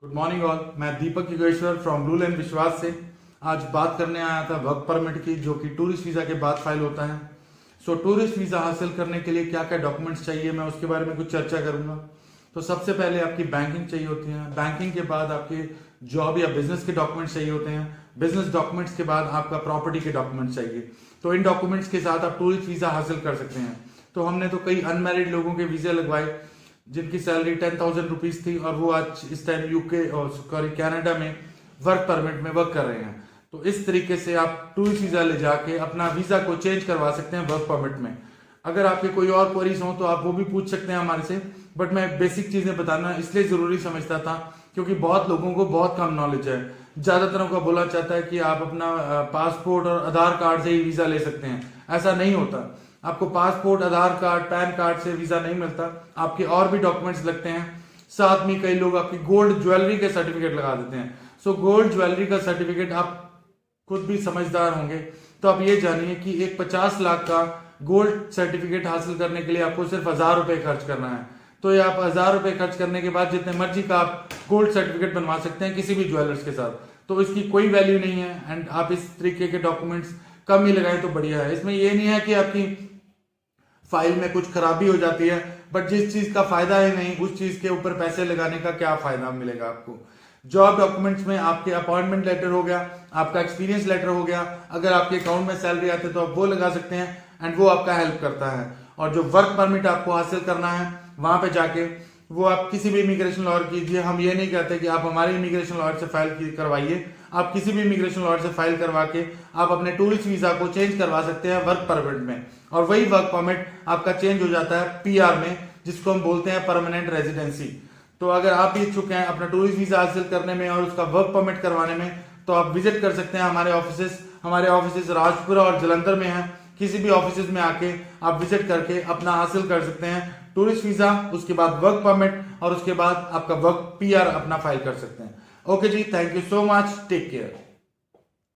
Good morning all. मैं दीपक Yogeshwar from rule and विश्वास से आज बात करने आया था वर्क परमिट की, जो कि टूरिस्ट वीज़ा के बाद फाइल होता है। टूरिस्ट वीज़ा हासिल करने के लिए क्या क्या डॉक्यूमेंट्स चाहिए, मैं उसके बारे में कुछ चर्चा करूंगा। तो सबसे पहले आपकी बैंकिंग चाहिए होती है। बैंकिंग के बाद आपके जॉब या बिजनेस के डॉक्यूमेंट्स चाहिए होते हैं। बिजनेस डॉक्यूमेंट्स के बाद आपका प्रॉपर्टी के डॉक्यूमेंट्स चाहिए। तो इन डॉक्यूमेंट्स के साथ आप टूरिस्ट वीज़ा हासिल कर सकते हैं। तो हमने तो कई अनमैरिड लोगों के वीज़े लगवाए जिनकी सैलरी 10,000 रुपीज थी और वो आज इस टाइम यूके और सॉरी कनाडा में वर्क परमिट में वर्क कर रहे हैं। तो इस तरीके से आप टूरिस्ट वीजा ले जाके अपना वीजा को चेंज करवा सकते हैं वर्क परमिट में। अगर आपके कोई और क्वेरीज हो तो आप वो भी पूछ सकते हैं हमारे से, बट मैं बेसिक चीजें बताना इसलिए जरूरी समझता था क्योंकि बहुत लोगों को बहुत कम नॉलेज है। ज्यादातर का बोला चाहता है कि आप अपना पासपोर्ट और आधार कार्ड से ही वीजा ले सकते हैं। ऐसा नहीं होता। आपको पासपोर्ट, आधार कार्ड, पैन कार्ड से वीजा नहीं मिलता। आपके और भी डॉक्यूमेंट्स लगते हैं। साथ में कई लोग आपकी गोल्ड ज्वेलरी के सर्टिफिकेट लगा देते हैं। गोल्ड ज्वेलरी का सर्टिफिकेट आप खुद भी समझदार होंगे तो आप ये जानिए कि एक 50 लाख का गोल्ड सर्टिफिकेट हासिल करने के लिए आपको सिर्फ 1,000 रुपए खर्च करना है। तो ये आप 1,000 रुपए खर्च करने के बाद जितने मर्जी का आप गोल्ड सर्टिफिकेट बनवा सकते हैं किसी भी ज्वेलर्स के साथ। तो इसकी कोई वैल्यू नहीं है एंड आप इस तरीके के डॉक्यूमेंट्स कम ही लगाएं तो बढ़िया है। इसमें ये नहीं है कि आपकी फाइल में कुछ खराबी हो जाती है, बट जिस चीज का फायदा ही नहीं उस चीज के ऊपर पैसे लगाने का क्या फायदा मिलेगा आपको। जॉब डॉक्यूमेंट्स में आपके अपॉइंटमेंट लेटर हो गया, आपका एक्सपीरियंस लेटर हो गया। अगर आपके अकाउंट में सैलरी आती है तो आप वो लगा सकते हैं एंड वो आपका हेल्प करता है। और जो वर्क परमिट आपको हासिल करना है वहां पे जाके वो आप किसी भी इमिग्रेशन लॉयर कीजिए। हम ये नहीं कहते कि आप हमारे इमिग्रेशन लॉयर से फाइल करवाइए। आप किसी भी इमिग्रेशन लॉयर से फाइल करवा के आप अपने टूरिस्ट वीजा को चेंज करवा सकते हैं वर्क परमिट में। और वही वर्क परमिट आपका चेंज हो जाता है पीआर में, जिसको हम बोलते हैं परमानेंट रेजिडेंसी। तो अगर आप इच्छुक हैं अपना टूरिस्ट वीजा हासिल करने में और उसका वर्क परमिट करवाने में, तो आप विजिट कर सकते हैं हमारे ऑफिसेस। हमारे ऑफिसेस राजपुरा और जलंधर में हैं। किसी भी ऑफिस में आके आप विजिट करके अपना हासिल कर सकते हैं टूरिस्ट वीजा, उसके बाद वर्क परमिट और उसके बाद आपका वर्क पीआर अपना फाइल कर सकते हैं। ओके जी, thank you so much, take care.